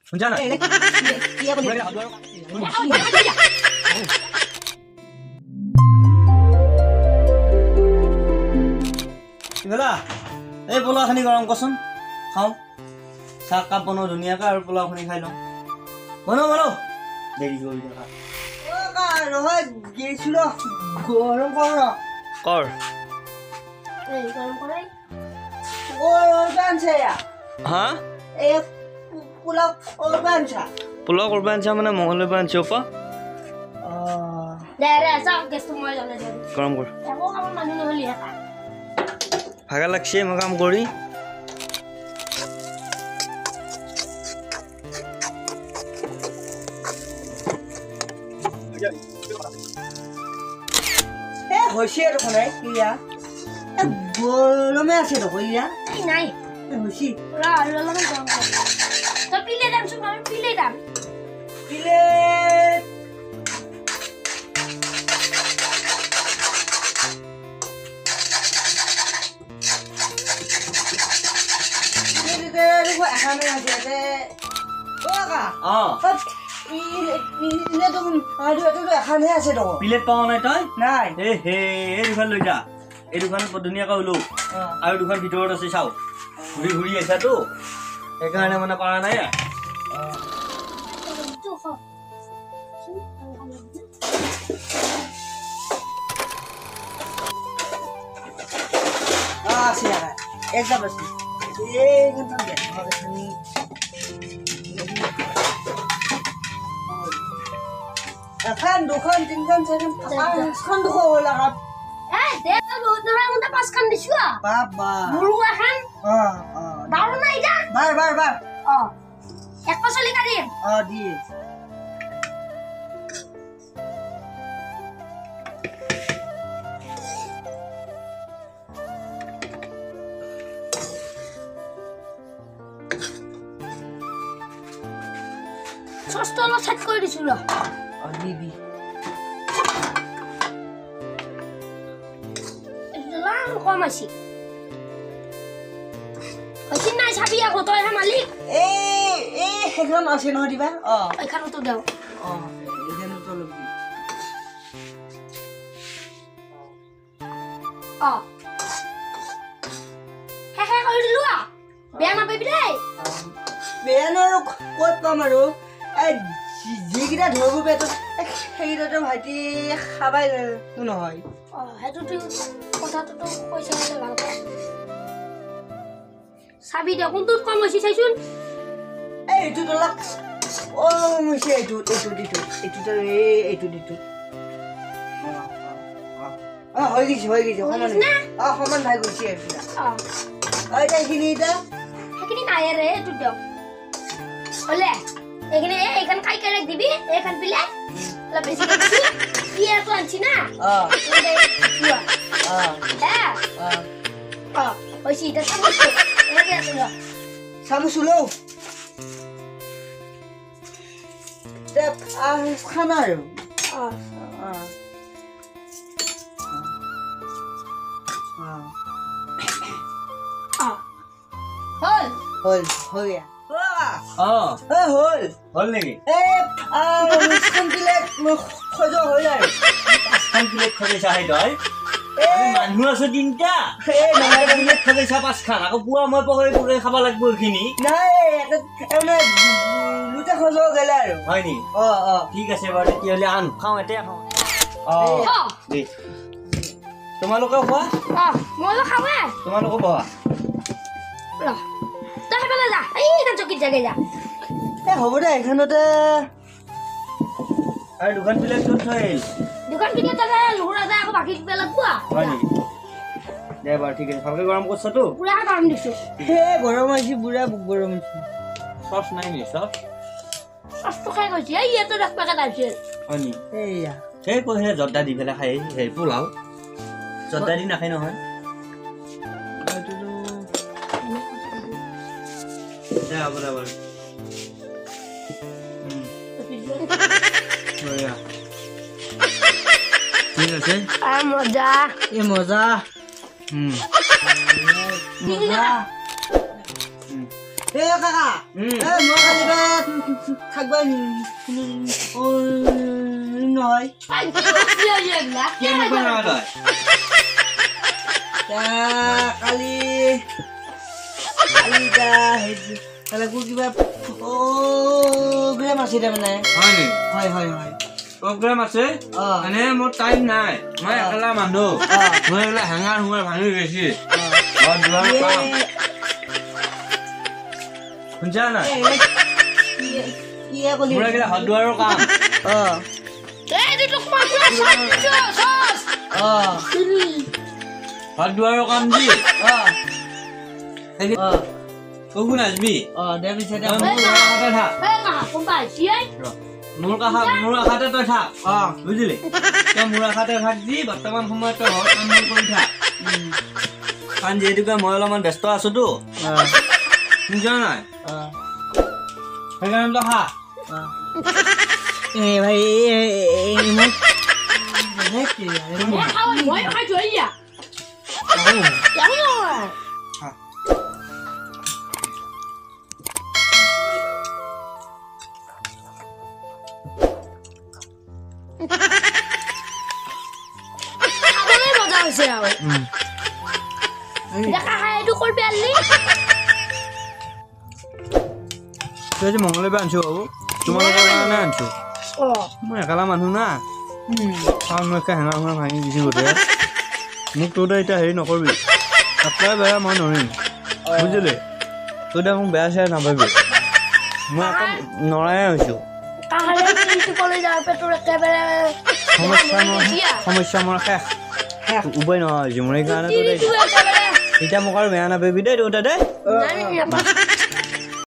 শুনছা না কিবেলা এই পোলাওখিনি গৰম কৰচোন খাওঁ চাহ কাপ বনাওঁ ধুনীয়াকৈ আৰু পোলাওখিনি খাই লওঁ বনাওঁ দেৰি কৰি থকা নহয় গেছিল গৰম কৰ কৰ হা পোলাও কৰিব আনিছা মানে মঙলবাৰৰ পৰা আনিছো পা গৰম কৰ ভাগা লাগছে মই কাম কৰি হৈছে দেখোন ইয়া গৰমে আছে দেখোন ইয়া নাই হৈছে পিলে দাম চোন পিলে দাম পিলে প্লেট পাওঁ নাই তই নাই এই দুখন লৈ যা এই দুখন ধুনীয়াকৈ ওলো আৰু দুখন ভিতৰত আছে চাওঁ ঘূৰি ঘূৰি আছাতো সেইকাৰণে মানে পৰা নাই একদম আছে এখন দুখন তিনখন চাৰিখন পাঁচখন দুশ হ'ল আকৌ পাঁচখান দিছো বাবা গৰু এখন বাৰ নাই যা বাৰ এক পাচলি কাটিম দিয়ে চচটো অলপ চেট কৰি দিছো দিবি কম আছে নাই চাবি আকৌ তই মালিক সেইখন আছে নহয় দিবা এইখনতো দেও এইখনতো ল'বি শেষে কৰি দিলো বেয়া নাপাবি দেই বেয়ানো আৰু ক'ত পাম আৰু যিকেইটা ধৰিব পেটত সেইকেইটাতো ভাইটি খাবাই নহয় সেইটোতো কথাটোতো কৈছে ভালকৈ চাবি দে কোনটোত কম হৈছে চাইচোন এইটোত অলপ কম হৈছে এইটোত হৈ গৈছে সমান ভাই গৈছে সেইখিনি নাই ৰে এইটো দিয়ক হলে এইখান খাই কেৰেক দিবি এইখান পিলে অলপ বেছি ইয়েটো আনছি না হৈছে এতিয়া চামুচ লওঁ খানা আৰু হ'ল হ'ল নেকি মানুহ আছো তিনটা খজাইছা পাঁচখান আকৌ পুৱা মই পকৰি খাব লাগিব এইখিনি হয় নি ঠিক আছে বাৰু তেতিয়াহ'লে আন খাওঁ এতিয়া খাওঁ তোমালোকে খোৱা ময়ো খাওঁৱে তোমালোকে বহা তই সেইফালে যা এইখন চকীত জাগে যা হ'ব দে এইখনতে আৰু দুখন প্লেট ক'ত থৈ আহিল দুখন পিনে তাতে লুহুৰা যায় আকৌ বাকী পেলাত পোৱা হয় নেকি দে বাৰু ঠিক আছে ভালকৈ গৰম কৰিছতো পুৰা গৰম দিছো গৰম হৈছে বুঢ়া গৰম হৈছে চচ নাই নি চচটো খাই গৈছে ইয়াতে 10 পেকেট আহিছিল হয় নি এইয়া সেই কৈ সেই জৰ্দা দি পেলাই খাই সেই পোলাও জৰ্দা দি নাখায় নহয় দে হ'ব দে বাৰু ঠিক আছে মজা মজা কাকা মই কালি থাকবা নহয় কি নকৰা নহয় তই কালি কালি কালি কিবা প্ৰগ্ৰেম আছে তাৰমানে হয় নি হয় হয় হয় প্ৰগ্ৰাম আছে মানে মোৰ টাইম নাই মই একেলা মানুহ মই এইবিলাক হেঙাৰ হুঙাৰ ভাঙি গৈছি শুনছা নাই মোৰ এইগিলা হাত দুৱাৰৰ কাম হাত দুৱাৰৰ কাম দি কবু নাজবি মোৰ আশাতে তই থাক বুজিলি তই মোৰ আশাতে থাক দি বৰ্তমান সময়ত তই ঘৰত কাম কৰি থাক কাৰণ যিহেতুকে মই অলপমান ব্যস্ত আছোতো শুনছা নাই সেইকাৰণে তই খা ভাই মজা হৈছে আৰু দেখা খাই এইটো কৰবি আলি তই আজি মংগলবাৰ আনিছো বাবু তোমালোকৰ কাৰণে আনিছো মই একেলা মানুহ না কাৰণ মই একে হেঙা হেঙা ভাঙি দিছো গোটেই মোক তোৰ এতিয়া হেৰি নকৰিবি তাতকৈ বেয়া মই নৰিম বুজিলি তোৰ এতিয়া মোক বেয়া চেয়া নাপাবি মই আকৌ নৰাই হৈছোঁ সমস্যা মোৰ শেষ উপায় নোহোৱা হৈছে মোৰ সেইকাৰণে তোৰ এতিয়া মোক আৰু বেয়া নাপাবি দেই তোৰ তাতে